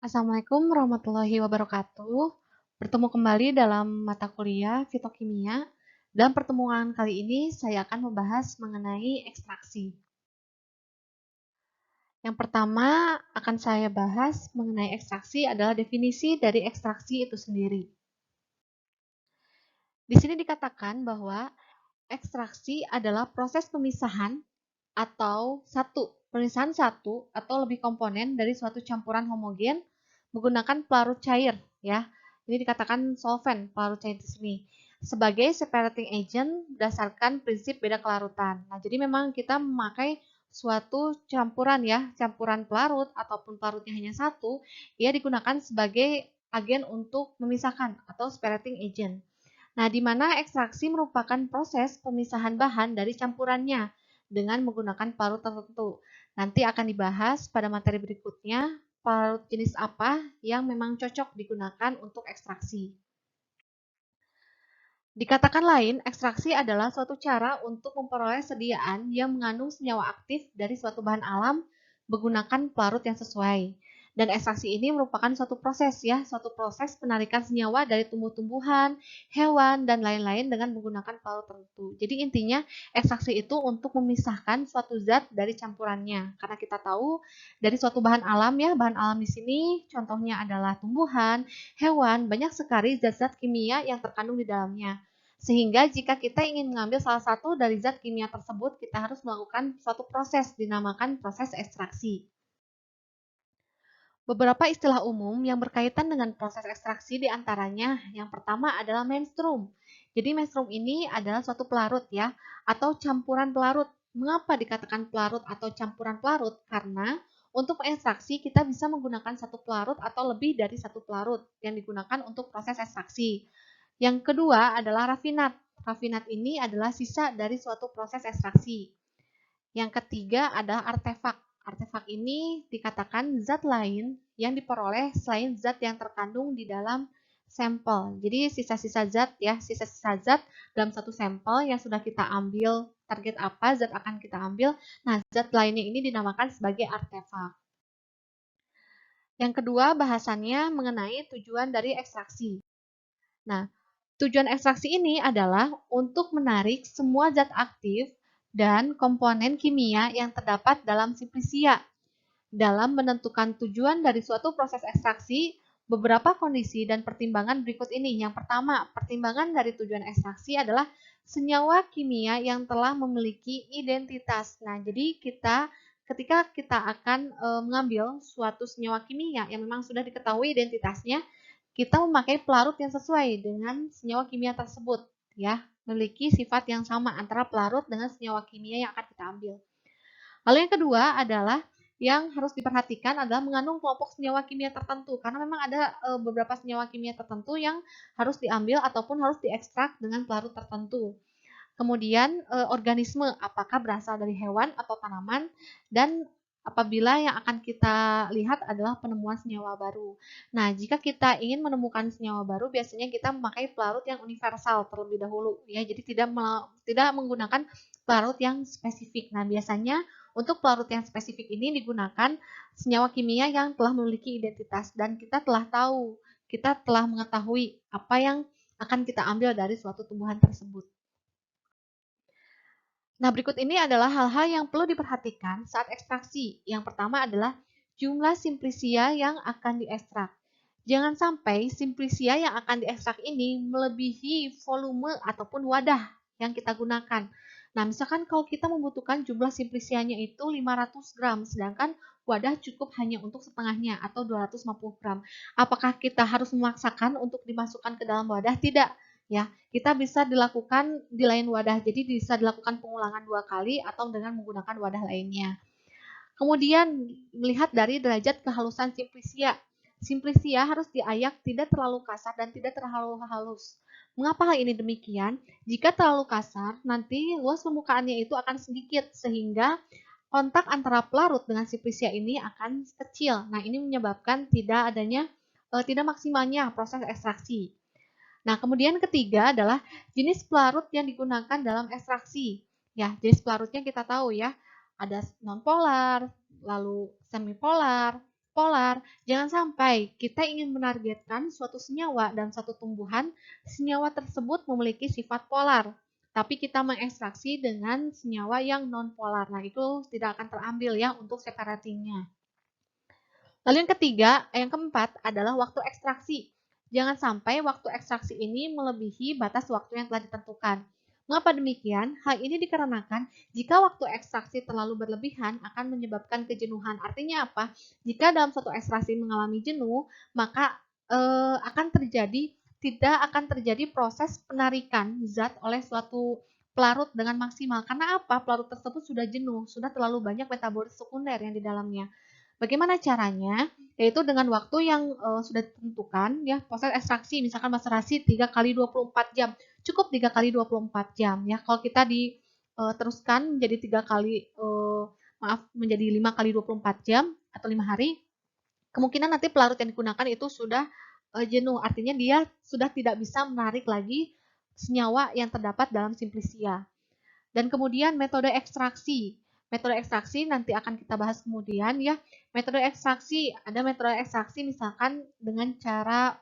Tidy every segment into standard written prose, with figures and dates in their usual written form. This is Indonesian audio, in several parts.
Assalamualaikum warahmatullahi wabarakatuh. Bertemu kembali dalam mata kuliah fitokimia, dan pertemuan kali ini saya akan membahas mengenai ekstraksi. Yang pertama akan saya bahas mengenai ekstraksi adalah definisi dari ekstraksi itu sendiri. Di sini dikatakan bahwa ekstraksi adalah proses pemisahan atau pemisahan satu atau lebih komponen dari suatu campuran homogen menggunakan pelarut cair, ya. Ini dikatakan solvent, pelarut cair di sini, sebagai separating agent berdasarkan prinsip beda kelarutan. Nah, jadi memang kita memakai suatu campuran, ya, campuran pelarut ataupun pelarutnya hanya satu, ia digunakan sebagai agen untuk memisahkan atau separating agent. Nah, di mana ekstraksi merupakan proses pemisahan bahan dari campurannya dengan menggunakan pelarut tertentu. Nanti akan dibahas pada materi berikutnya, pelarut jenis apa yang memang cocok digunakan untuk ekstraksi. Dikatakan lain, ekstraksi adalah suatu cara untuk memperoleh sediaan yang mengandung senyawa aktif dari suatu bahan alam menggunakan pelarut yang sesuai. Dan ekstraksi ini merupakan suatu proses penarikan senyawa dari tumbuh-tumbuhan, hewan, dan lain-lain dengan menggunakan pelarut tertentu. Jadi intinya ekstraksi itu untuk memisahkan suatu zat dari campurannya. Karena kita tahu dari suatu bahan alam, ya, bahan alam di sini contohnya adalah tumbuhan, hewan, banyak sekali zat-zat kimia yang terkandung di dalamnya. Sehingga jika kita ingin mengambil salah satu dari zat kimia tersebut, kita harus melakukan suatu proses dinamakan proses ekstraksi. Beberapa istilah umum yang berkaitan dengan proses ekstraksi diantaranya yang pertama adalah menstrum. Jadi menstrum ini adalah suatu pelarut, ya, atau campuran pelarut. Mengapa dikatakan pelarut atau campuran pelarut? Karena untuk ekstraksi kita bisa menggunakan satu pelarut atau lebih dari satu pelarut yang digunakan untuk proses ekstraksi. Yang kedua adalah rafinat. Rafinat ini adalah sisa dari suatu proses ekstraksi. Yang ketiga adalah artefak. Artefak ini dikatakan zat lain yang diperoleh selain zat yang terkandung di dalam sampel. Jadi sisa-sisa zat, ya, sisa-sisa zat dalam satu sampel yang sudah kita ambil, target apa zat akan kita ambil. Nah, zat lainnya ini dinamakan sebagai artefak. Yang kedua bahasannya mengenai tujuan dari ekstraksi. Nah, tujuan ekstraksi ini adalah untuk menarik semua zat aktif dan komponen kimia yang terdapat dalam simplisia. Dalam menentukan tujuan dari suatu proses ekstraksi, beberapa kondisi dan pertimbangan berikut ini. Yang pertama, pertimbangan dari tujuan ekstraksi adalah senyawa kimia yang telah memiliki identitas. Nah, jadi ketika kita akan mengambil suatu senyawa kimia yang memang sudah diketahui identitasnya, kita memakai pelarut yang sesuai dengan senyawa kimia tersebut, ya, memiliki sifat yang sama antara pelarut dengan senyawa kimia yang akan kita ambil. Lalu yang kedua adalah yang harus diperhatikan adalah mengandung kelompok senyawa kimia tertentu, karena memang ada beberapa senyawa kimia tertentu yang harus diambil ataupun harus diekstrak dengan pelarut tertentu. Kemudian organisme, apakah berasal dari hewan atau tanaman, dan apabila yang akan kita lihat adalah penemuan senyawa baru. Nah, jika kita ingin menemukan senyawa baru, biasanya kita memakai pelarut yang universal terlebih dahulu, ya. Jadi tidak menggunakan pelarut yang spesifik. Nah, biasanya untuk pelarut yang spesifik ini digunakan senyawa kimia yang telah memiliki identitas dan kita telah mengetahui apa yang akan kita ambil dari suatu tumbuhan tersebut. Nah, berikut ini adalah hal-hal yang perlu diperhatikan saat ekstraksi. Yang pertama adalah jumlah simplisia yang akan diekstrak. Jangan sampai simplisia yang akan diekstrak ini melebihi volume ataupun wadah yang kita gunakan. Nah, misalkan kalau kita membutuhkan jumlah simplisianya itu 500 gram, sedangkan wadah cukup hanya untuk setengahnya atau 250 gram. Apakah kita harus memaksakan untuk dimasukkan ke dalam wadah? Tidak, ya. Kita bisa dilakukan di lain wadah, jadi bisa dilakukan pengulangan 2 kali atau dengan menggunakan wadah lainnya. Kemudian melihat dari derajat kehalusan simplisia. Simplisia harus diayak tidak terlalu kasar dan tidak terlalu halus. Mengapa hal ini demikian? Jika terlalu kasar, nanti luas permukaannya itu akan sedikit sehingga kontak antara pelarut dengan simplisia ini akan kecil. Nah, ini menyebabkan tidak maksimalnya proses ekstraksi. Nah, kemudian ketiga adalah jenis pelarut yang digunakan dalam ekstraksi. Ya, jenis pelarutnya kita tahu, ya, ada nonpolar, lalu semipolar, polar. Jangan sampai kita ingin menargetkan suatu senyawa dan satu tumbuhan, senyawa tersebut memiliki sifat polar, tapi kita mengekstraksi dengan senyawa yang non-polar. Nah, itu tidak akan terambil ya untuk separatingnya. Lalu yang keempat adalah waktu ekstraksi. Jangan sampai waktu ekstraksi ini melebihi batas waktu yang telah ditentukan. Mengapa demikian? Hal ini dikarenakan jika waktu ekstraksi terlalu berlebihan akan menyebabkan kejenuhan. Artinya apa? Jika dalam suatu ekstraksi mengalami jenuh, maka tidak akan terjadi proses penarikan zat oleh suatu pelarut dengan maksimal. Karena apa? Pelarut tersebut sudah jenuh, sudah terlalu banyak metabolit sekunder yang di dalamnya. Bagaimana caranya? Yaitu dengan waktu yang sudah ditentukan ya, proses ekstraksi misalkan macerasi 3 kali 24 jam. Cukup 3 kali 24 jam ya. Kalau kita teruskan menjadi 3 kali menjadi 5 kali 24 jam atau 5 hari, kemungkinan nanti pelarut yang digunakan itu sudah jenuh. Artinya dia sudah tidak bisa menarik lagi senyawa yang terdapat dalam simplisia. Dan kemudian metode ekstraksi. Metode ekstraksi nanti akan kita bahas kemudian ya. Metode ekstraksi, ada metode ekstraksi misalkan dengan cara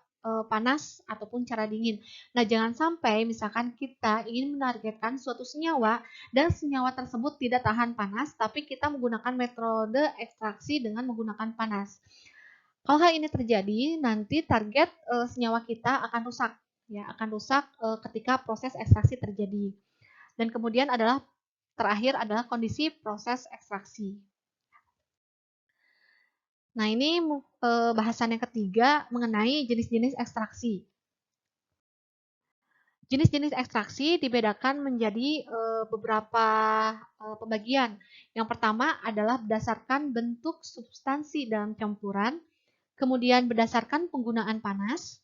panas ataupun cara dingin. Nah, jangan sampai misalkan kita ingin menargetkan suatu senyawa dan senyawa tersebut tidak tahan panas, tapi kita menggunakan metode ekstraksi dengan menggunakan panas. Kalau hal ini terjadi, nanti target senyawa kita akan rusak, ya, akan rusak ketika proses ekstraksi terjadi. Dan kemudian terakhir adalah kondisi proses ekstraksi. Nah, ini bahasan yang ketiga mengenai jenis-jenis ekstraksi. Jenis-jenis ekstraksi dibedakan menjadi beberapa pembagian. Yang pertama adalah berdasarkan bentuk substansi dalam campuran, kemudian berdasarkan penggunaan panas,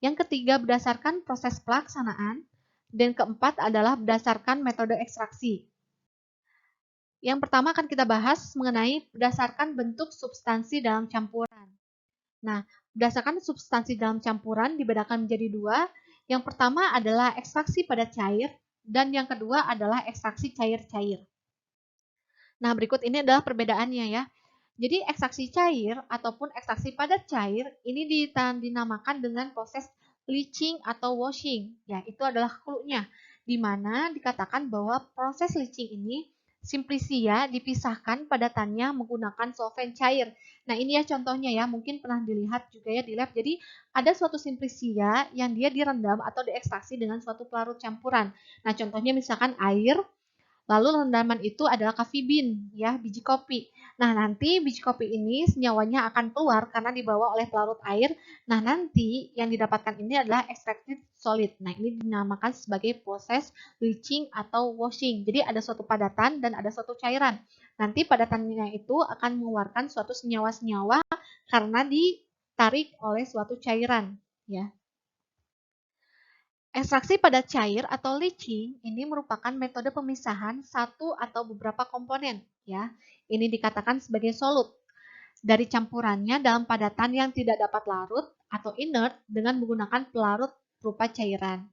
yang ketiga berdasarkan proses pelaksanaan, dan keempat adalah berdasarkan metode ekstraksi. Yang pertama akan kita bahas mengenai berdasarkan bentuk substansi dalam campuran. Nah, berdasarkan substansi dalam campuran dibedakan menjadi dua. Yang pertama adalah ekstraksi padat cair, dan yang kedua adalah ekstraksi cair-cair. Nah, berikut ini adalah perbedaannya ya. Jadi, ekstraksi cair ataupun ekstraksi padat cair ini dinamakan dengan proses leaching atau washing. Ya, itu adalah clue-nya. Di mana dikatakan bahwa proses leaching ini simplisia dipisahkan padatannya menggunakan solvent cair. Nah, ini ya contohnya ya, mungkin pernah dilihat juga ya di lab. Jadi, ada suatu simplisia yang dia direndam atau diekstraksi dengan suatu pelarut campuran. Nah, contohnya misalkan air, lalu rendaman itu adalah coffee bean, ya, biji kopi. Nah, nanti biji kopi ini senyawanya akan keluar karena dibawa oleh pelarut air. Nah, nanti yang didapatkan ini adalah extracted solid. Nah, ini dinamakan sebagai proses leaching atau washing. Jadi, ada suatu padatan dan ada suatu cairan. Nanti padatannya itu akan mengeluarkan suatu senyawa-senyawa karena ditarik oleh suatu cairan, ya. Ekstraksi padat cair atau leaching ini merupakan metode pemisahan satu atau beberapa komponen, ya. Ini dikatakan sebagai solut dari campurannya dalam padatan yang tidak dapat larut atau inert dengan menggunakan pelarut berupa cairan.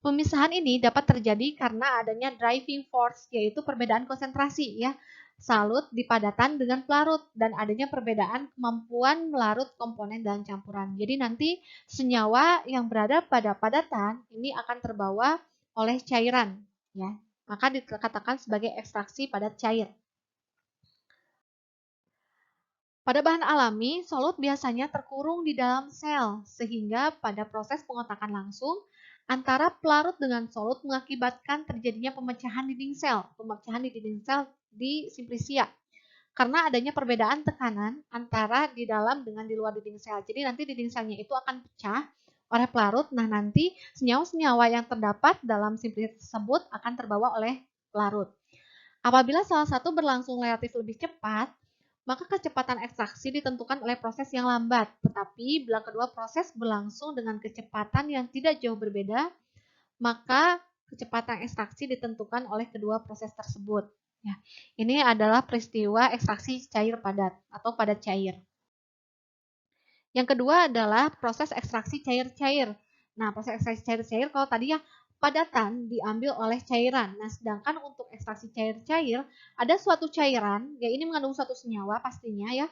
Pemisahan ini dapat terjadi karena adanya driving force, yaitu perbedaan konsentrasi ya, salut di padatan dengan pelarut dan adanya perbedaan kemampuan melarut komponen dalam campuran. Jadi nanti senyawa yang berada pada padatan ini akan terbawa oleh cairan ya. Maka dikatakan sebagai ekstraksi padat cair. Pada bahan alami, solut biasanya terkurung di dalam sel, sehingga pada proses pengotakan langsung, antara pelarut dengan solut mengakibatkan terjadinya pemecahan dinding sel di simplisia. Karena adanya perbedaan tekanan antara di dalam dengan di luar dinding sel. Jadi nanti dinding selnya itu akan pecah oleh pelarut, nah nanti senyawa-senyawa yang terdapat dalam simplisia tersebut akan terbawa oleh pelarut. Apabila salah satu berlangsung relatif lebih cepat, maka kecepatan ekstraksi ditentukan oleh proses yang lambat, tetapi bila kedua proses berlangsung dengan kecepatan yang tidak jauh berbeda, maka kecepatan ekstraksi ditentukan oleh kedua proses tersebut. Ya, ini adalah peristiwa ekstraksi cair padat atau padat cair. Yang kedua adalah proses ekstraksi cair-cair. Nah, proses ekstraksi cair-cair kalau tadi ya padatan diambil oleh cairan. Nah, sedangkan untuk ekstraksi cair-cair ada suatu cairan, ya ini mengandung suatu senyawa pastinya ya.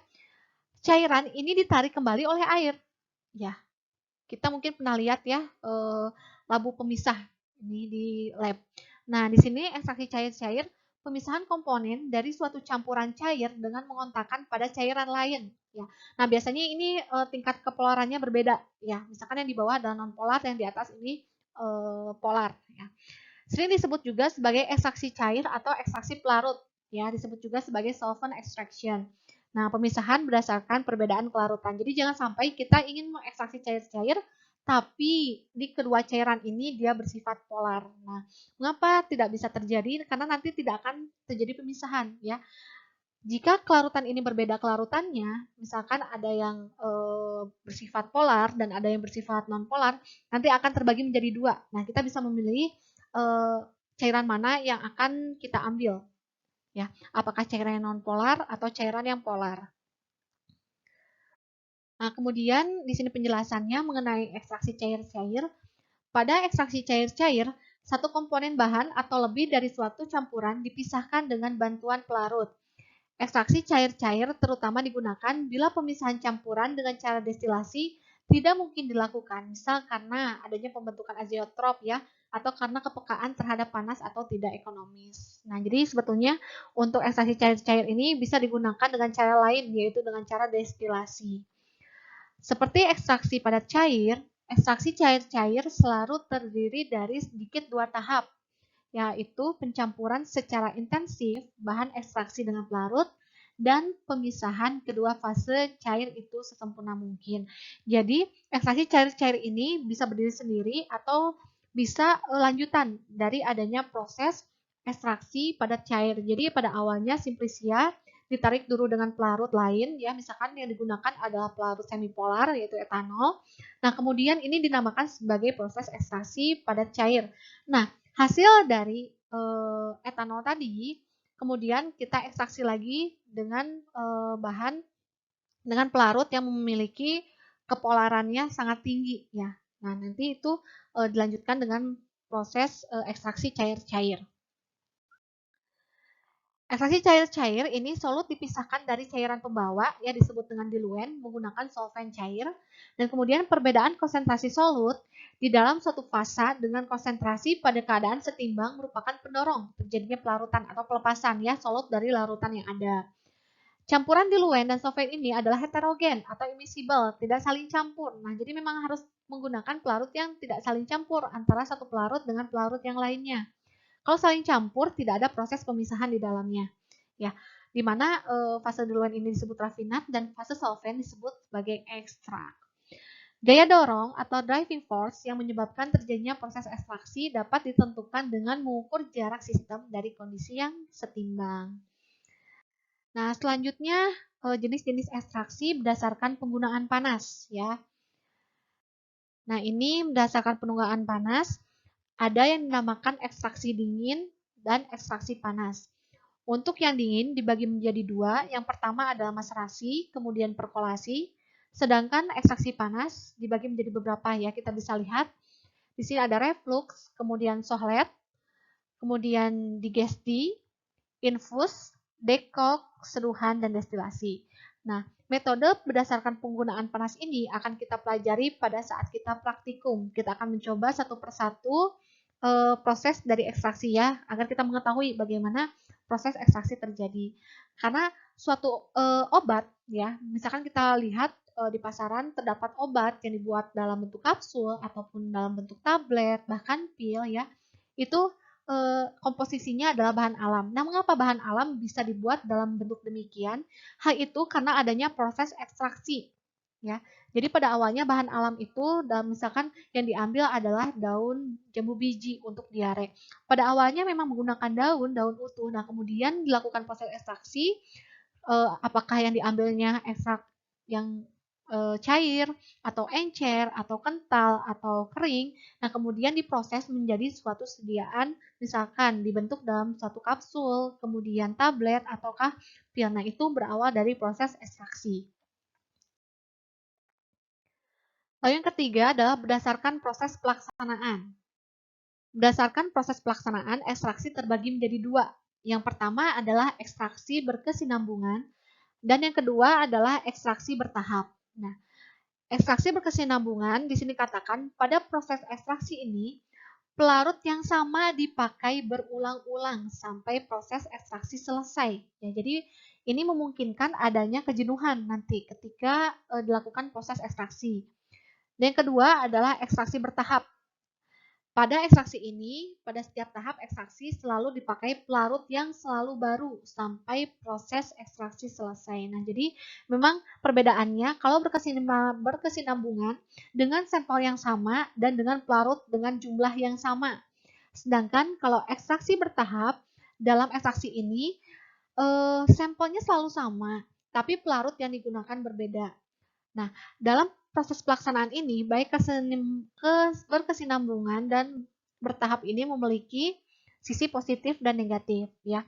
cairan ini ditarik kembali oleh air. Ya, kita mungkin pernah lihat ya labu pemisah ini di lab. Nah, di sini ekstraksi cair-cair pemisahan komponen dari suatu campuran cair dengan mengontakkan pada cairan lain. Ya. Nah, biasanya ini tingkat kepolarannya berbeda. Ya, misalkan yang di bawah adalah nonpolar, yang di atas ini polar. Ya. Sering disebut juga sebagai ekstraksi cair atau ekstraksi pelarut. Ya, disebut juga sebagai solvent extraction. Nah, pemisahan berdasarkan perbedaan kelarutan. Jadi jangan sampai kita ingin mengekstraksi cair-cair, tapi di kedua cairan ini dia bersifat polar. Nah, mengapa tidak bisa terjadi? Karena nanti tidak akan terjadi pemisahan, ya. Jika kelarutan ini berbeda kelarutannya, misalkan ada yang bersifat polar dan ada yang bersifat non-polar, nanti akan terbagi menjadi dua. Nah, kita bisa memilih cairan mana yang akan kita ambil, ya. Apakah cairan yang non-polar atau cairan yang polar. Nah, kemudian di sini penjelasannya mengenai ekstraksi cair-cair. Pada ekstraksi cair-cair, satu komponen bahan atau lebih dari suatu campuran dipisahkan dengan bantuan pelarut. Ekstraksi cair-cair terutama digunakan bila pemisahan campuran dengan cara destilasi tidak mungkin dilakukan, misal karena adanya pembentukan azeotrop ya, atau karena kepekaan terhadap panas atau tidak ekonomis. Nah, jadi sebetulnya untuk ekstraksi cair-cair ini bisa digunakan dengan cara lain, yaitu dengan cara destilasi. Seperti ekstraksi padat cair, ekstraksi cair-cair selalu terdiri dari sedikit dua tahap, yaitu pencampuran secara intensif bahan ekstraksi dengan pelarut dan pemisahan kedua fase cair itu sesempurna mungkin. Jadi, ekstraksi cair-cair ini bisa berdiri sendiri atau bisa lanjutan dari adanya proses ekstraksi padat cair. Jadi, pada awalnya simplisia ditarik dulu dengan pelarut lain, ya, misalkan yang digunakan adalah pelarut semipolar yaitu etanol. Nah, kemudian ini dinamakan sebagai proses ekstraksi padat cair. Nah, hasil dari etanol tadi kemudian kita ekstraksi lagi dengan bahan dengan pelarut yang memiliki kepolarannya sangat tinggi ya. Nah, nanti itu dilanjutkan dengan proses ekstraksi cair-cair. Ekstraksi cair-cair ini solut dipisahkan dari cairan pembawa ya disebut dengan diluen menggunakan solvent cair dan kemudian perbedaan konsentrasi solut di dalam suatu fasa dengan konsentrasi pada keadaan setimbang merupakan pendorong terjadinya pelarutan atau pelepasan ya solut dari larutan yang ada. Campuran diluen dan solvent ini adalah heterogen atau immiscible, tidak saling campur. Nah, jadi memang harus menggunakan pelarut yang tidak saling campur antara satu pelarut dengan pelarut yang lainnya. Kalau saling campur, tidak ada proses pemisahan di dalamnya. Ya, di mana fase duluan ini disebut rafinat dan fase solvent disebut sebagai ekstrak. Gaya dorong atau driving force yang menyebabkan terjadinya proses ekstraksi dapat ditentukan dengan mengukur jarak sistem dari kondisi yang setimbang. Nah, selanjutnya jenis-jenis ekstraksi berdasarkan penggunaan panas ya. Nah, ini berdasarkan penggunaan panas ada yang dinamakan ekstraksi dingin dan ekstraksi panas. Untuk yang dingin dibagi menjadi dua, yang pertama adalah maserasi, kemudian perkolasi, sedangkan ekstraksi panas dibagi menjadi beberapa ya, kita bisa lihat. Di sini ada reflux, kemudian sohlet, kemudian digesti, infus, dekok, seduhan, dan destilasi. Nah, metode berdasarkan penggunaan panas ini akan kita pelajari pada saat kita praktikum. Kita akan mencoba satu persatu proses dari ekstraksi ya, agar kita mengetahui bagaimana proses ekstraksi terjadi. Karena suatu obat ya, misalkan kita lihat di pasaran terdapat obat yang dibuat dalam bentuk kapsul ataupun dalam bentuk tablet, bahkan pil ya, itu komposisinya adalah bahan alam. Nah, mengapa bahan alam bisa dibuat dalam bentuk demikian? Hal itu karena adanya proses ekstraksi. Ya, jadi pada awalnya bahan alam itu, misalkan yang diambil adalah daun jambu biji untuk diare. Pada awalnya memang menggunakan daun utuh. Nah, kemudian dilakukan proses ekstraksi. Apakah yang diambilnya ekstrak yang cair atau encer atau kental atau kering. Nah, kemudian diproses menjadi suatu sediaan, misalkan dibentuk dalam satu kapsul, kemudian tablet ataukah pil. Nah, itu berawal dari proses ekstraksi. Lalu yang ketiga adalah berdasarkan proses pelaksanaan. Berdasarkan proses pelaksanaan, ekstraksi terbagi menjadi dua. Yang pertama adalah ekstraksi berkesinambungan Dan yang kedua adalah ekstraksi bertahap. Nah, ekstraksi berkesinambungan di sini katakan pada proses ekstraksi ini pelarut yang sama dipakai berulang-ulang sampai proses ekstraksi selesai. Ya, jadi ini memungkinkan adanya kejenuhan nanti ketika dilakukan proses ekstraksi. Dan yang kedua adalah ekstraksi bertahap. Pada ekstraksi ini, pada setiap tahap ekstraksi selalu dipakai pelarut yang selalu baru sampai proses ekstraksi selesai. Nah, jadi memang perbedaannya kalau berkesinambungan dengan sampel yang sama dan dengan pelarut dengan jumlah yang sama. Sedangkan kalau ekstraksi bertahap, dalam ekstraksi ini sampelnya selalu sama, tapi pelarut yang digunakan berbeda. Nah, dalam proses pelaksanaan ini, baik berkesinambungan dan bertahap ini memiliki sisi positif dan negatif. Ya,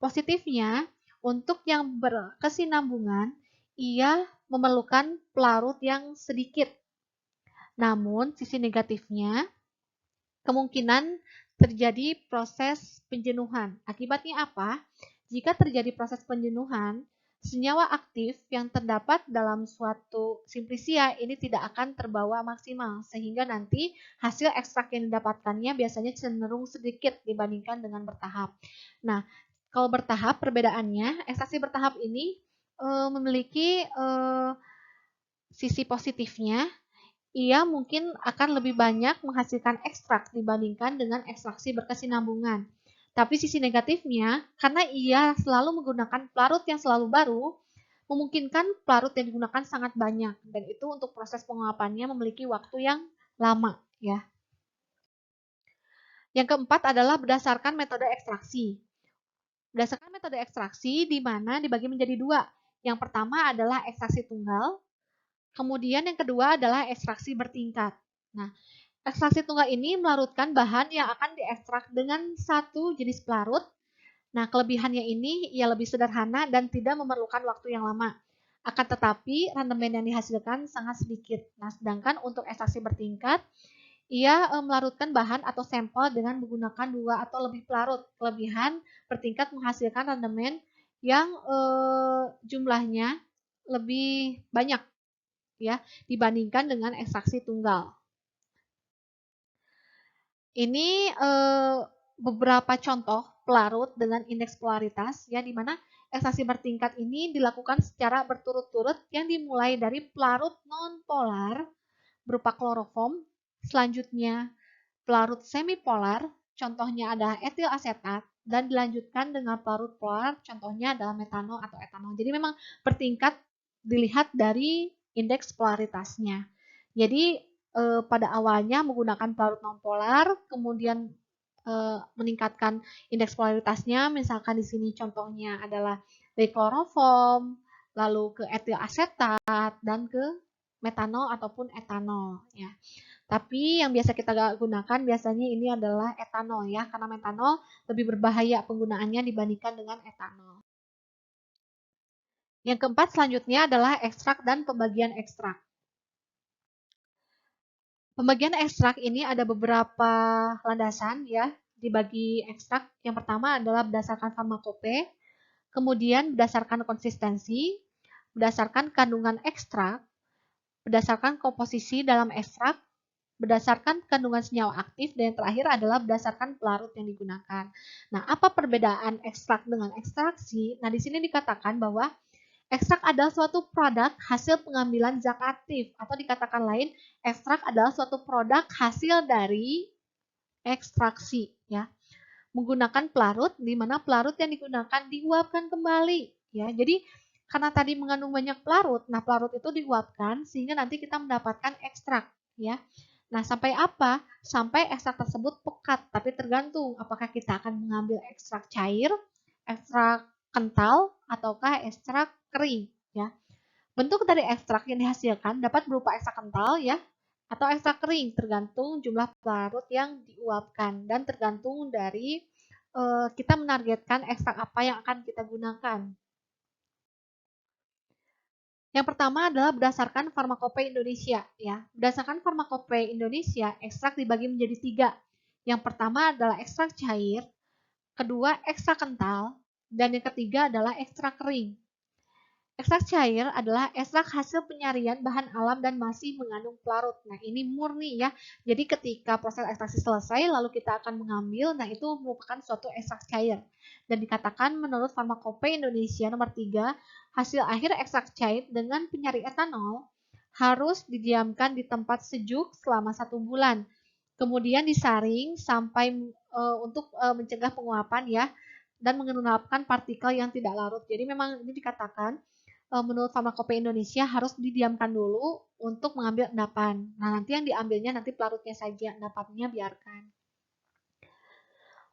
positifnya untuk yang berkesinambungan, ia memerlukan pelarut yang sedikit. Namun, sisi negatifnya kemungkinan terjadi proses penjenuhan. Akibatnya apa? Jika terjadi proses penjenuhan, senyawa aktif yang terdapat dalam suatu simplisia ini tidak akan terbawa maksimal, sehingga nanti hasil ekstrak yang didapatkannya biasanya cenderung sedikit dibandingkan dengan bertahap. Nah, kalau bertahap perbedaannya, ekstraksi bertahap ini memiliki sisi positifnya, ia mungkin akan lebih banyak menghasilkan ekstrak dibandingkan dengan ekstraksi berkesinambungan. Tapi sisi negatifnya, karena ia selalu menggunakan pelarut yang selalu baru, memungkinkan pelarut yang digunakan sangat banyak, dan itu untuk proses penguapannya memiliki waktu yang lama. Ya. Yang keempat adalah berdasarkan metode ekstraksi. Berdasarkan metode ekstraksi, di mana dibagi menjadi dua. Yang pertama adalah ekstraksi tunggal, kemudian yang kedua adalah ekstraksi bertingkat. Nah, ekstraksi tunggal ini melarutkan bahan yang akan diekstrak dengan satu jenis pelarut. Nah, kelebihannya ini ia lebih sederhana dan tidak memerlukan waktu yang lama. Akan tetapi, rendemen yang dihasilkan sangat sedikit. Nah, sedangkan untuk ekstraksi bertingkat, ia melarutkan bahan atau sampel dengan menggunakan dua atau lebih pelarut. Kelebihan bertingkat menghasilkan rendemen yang jumlahnya lebih banyak ya dibandingkan dengan ekstraksi tunggal. Ini beberapa contoh pelarut dengan indeks polaritas ya di mana ekstraksi bertingkat ini dilakukan secara berturut-turut yang dimulai dari pelarut nonpolar berupa kloroform, selanjutnya pelarut semipolar, contohnya adalah etil asetat, dan dilanjutkan dengan pelarut polar, contohnya adalah metanol atau etanol. Jadi memang bertingkat dilihat dari indeks polaritasnya. Jadi pada awalnya menggunakan pelarut nonpolar, kemudian meningkatkan indeks polaritasnya, misalkan di sini contohnya adalah dari kloroform, lalu ke etil asetat, dan ke metanol ataupun etanol. Ya. Tapi yang biasa kita gunakan biasanya ini adalah etanol ya, karena metanol lebih berbahaya penggunaannya dibandingkan dengan etanol. Yang keempat selanjutnya adalah ekstrak dan pembagian ekstrak. Pembagian ekstrak ini ada beberapa landasan ya, dibagi ekstrak. Yang pertama adalah berdasarkan farmakope, kemudian berdasarkan konsistensi, berdasarkan kandungan ekstrak, berdasarkan komposisi dalam ekstrak, berdasarkan kandungan senyawa aktif, dan yang terakhir adalah berdasarkan pelarut yang digunakan. Nah, apa perbedaan ekstrak dengan ekstraksi? Nah, di sini dikatakan bahwa ekstrak adalah suatu produk hasil pengambilan zat aktif, atau dikatakan lain, ekstrak adalah suatu produk hasil dari ekstraksi, ya. Menggunakan pelarut, di mana pelarut yang digunakan diuapkan kembali, ya. Jadi karena tadi mengandung banyak pelarut, nah pelarut itu diuapkan sehingga nanti kita mendapatkan ekstrak, ya. Nah, sampai apa? Sampai ekstrak tersebut pekat, tapi tergantung apakah kita akan mengambil ekstrak cair, ekstrak kental, ataukah ekstrak kering, ya. Bentuk dari ekstrak yang dihasilkan dapat berupa ekstrak kental, ya, atau ekstrak kering, tergantung jumlah pelarut yang diuapkan dan tergantung dari kita menargetkan ekstrak apa yang akan kita gunakan. Yang pertama adalah berdasarkan Farmakope Indonesia. Ya. Berdasarkan Farmakope Indonesia, ekstrak dibagi menjadi 3. Yang pertama adalah ekstrak cair, kedua ekstrak kental, dan yang ketiga adalah ekstrak kering. Ekstrak cair adalah ekstrak hasil penyarian bahan alam dan masih mengandung pelarut. Nah, ini murni ya. Jadi ketika proses ekstraksi selesai, lalu kita akan mengambil, nah itu merupakan suatu ekstrak cair. Dan dikatakan menurut Farmakope Indonesia nomor 3, hasil akhir ekstrak cair dengan penyari etanol harus didiamkan di tempat sejuk selama 1 bulan. Kemudian disaring sampai untuk mencegah penguapan ya, dan mengenapkan partikel yang tidak larut. Jadi memang ini dikatakan menurut Farmakope Indonesia harus didiamkan dulu untuk mengambil endapan. Nah, nanti yang diambilnya nanti pelarutnya saja, endapannya biarkan.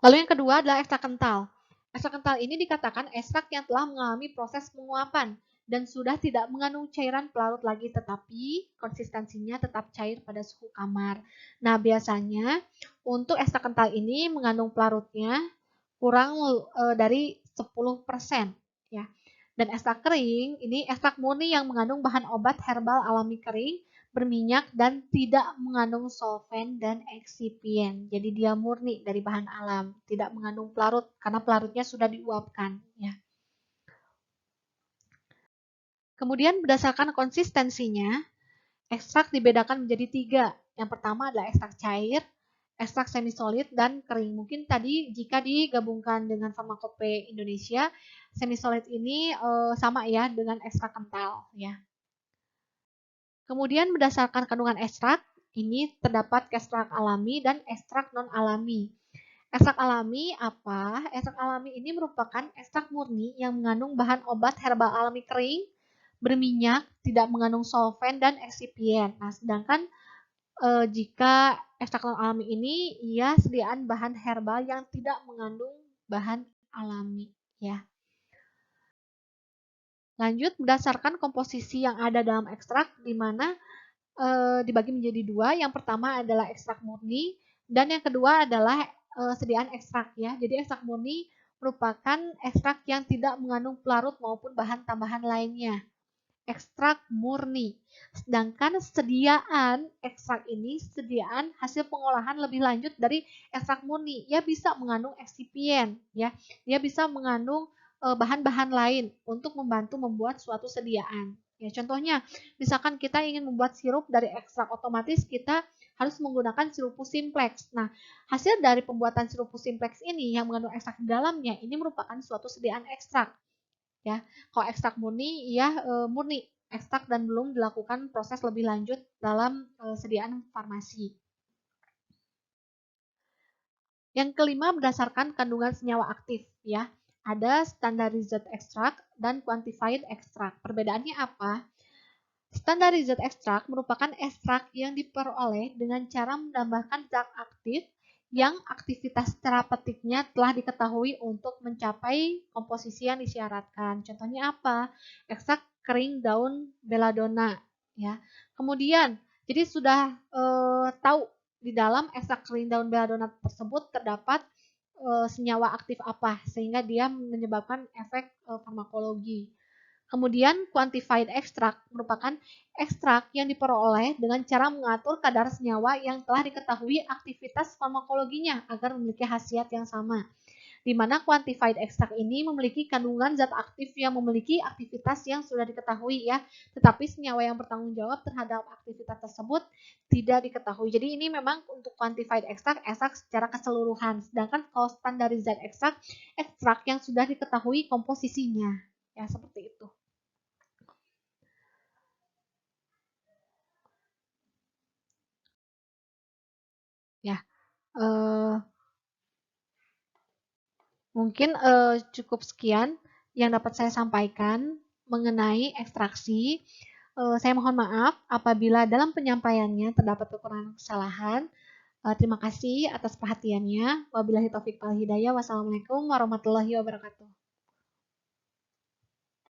Lalu yang kedua adalah ekstrak kental. Ekstrak kental ini dikatakan ekstrak yang telah mengalami proses penguapan dan sudah tidak mengandung cairan pelarut lagi, tetapi konsistensinya tetap cair pada suhu kamar. Nah, biasanya untuk ekstrak kental ini mengandung pelarutnya kurang dari 10% ya. Dan ekstrak kering ini ekstrak murni yang mengandung bahan obat herbal alami kering, berminyak dan tidak mengandung solvent dan eksipien. Jadi dia murni dari bahan alam, tidak mengandung pelarut karena pelarutnya sudah diuapkan ya. Kemudian berdasarkan konsistensinya, ekstrak dibedakan menjadi 3. Yang pertama adalah ekstrak cair, ekstrak semisolid, dan kering. Mungkin tadi jika digabungkan dengan Farmakope Indonesia, semisolid ini sama ya dengan ekstrak kental ya. Kemudian berdasarkan kandungan ekstrak, ini terdapat ekstrak alami dan ekstrak non-alami. Ekstrak alami apa? Ekstrak alami ini merupakan ekstrak murni yang mengandung bahan obat herbal alami kering, berminyak, tidak mengandung solvent dan eksipien. Nah, sedangkan jika ekstrak non-alami ini ia sediaan bahan herbal yang tidak mengandung bahan alami ya. Lanjut berdasarkan komposisi yang ada dalam ekstrak di mana dibagi menjadi 2. Yang pertama adalah ekstrak murni dan yang kedua adalah sediaan ekstrak ya. Jadi ekstrak murni merupakan ekstrak yang tidak mengandung pelarut maupun bahan tambahan lainnya. Ekstrak murni. Sedangkan sediaan ekstrak ini sediaan hasil pengolahan lebih lanjut dari ekstrak murni. Ia bisa mengandung eksipien ya. Dia bisa mengandung bahan-bahan lain untuk membantu membuat suatu sediaan. Ya, contohnya, misalkan kita ingin membuat sirup dari ekstrak, otomatis kita harus menggunakan sirupus simplex. Nah, hasil dari pembuatan sirupus simplex ini yang mengandung ekstrak di dalamnya, ini merupakan suatu sediaan ekstrak. Ya, kalau ekstrak murni, ya murni ekstrak dan belum dilakukan proses lebih lanjut dalam sediaan farmasi. Yang kelima berdasarkan kandungan senyawa aktif ya. Ada standardized extract dan quantified extract. Perbedaannya apa? Standardized extract merupakan ekstrak yang diperoleh dengan cara menambahkan zat aktif yang aktivitas terapeutiknya telah diketahui untuk mencapai komposisi yang disyaratkan. Contohnya apa? Ekstrak kering daun belladonna ya. Kemudian jadi sudah tahu di dalam ekstrak kering daun belladonna tersebut terdapat senyawa aktif apa sehingga dia menyebabkan efek farmakologi. Kemudian quantified extract merupakan ekstrak yang diperoleh dengan cara mengatur kadar senyawa yang telah diketahui aktivitas farmakologinya agar memiliki khasiat yang sama. Di mana quantified extract ini memiliki kandungan zat aktif yang memiliki aktivitas yang sudah diketahui ya, tetapi senyawa yang bertanggung jawab terhadap aktivitas tersebut tidak diketahui. Jadi ini memang untuk quantified extract, ekstrak secara keseluruhan. Sedangkan kalau standardized extract, ekstrak yang sudah diketahui komposisinya. Ya, seperti itu. Ya, mungkin cukup sekian yang dapat saya sampaikan mengenai ekstraksi. Saya mohon maaf apabila dalam penyampaiannya terdapat kekurangan kesalahan. Terima kasih atas perhatiannya. Wabillahi taufiq wal hidayah. Wassalamualaikum warahmatullahi wabarakatuh.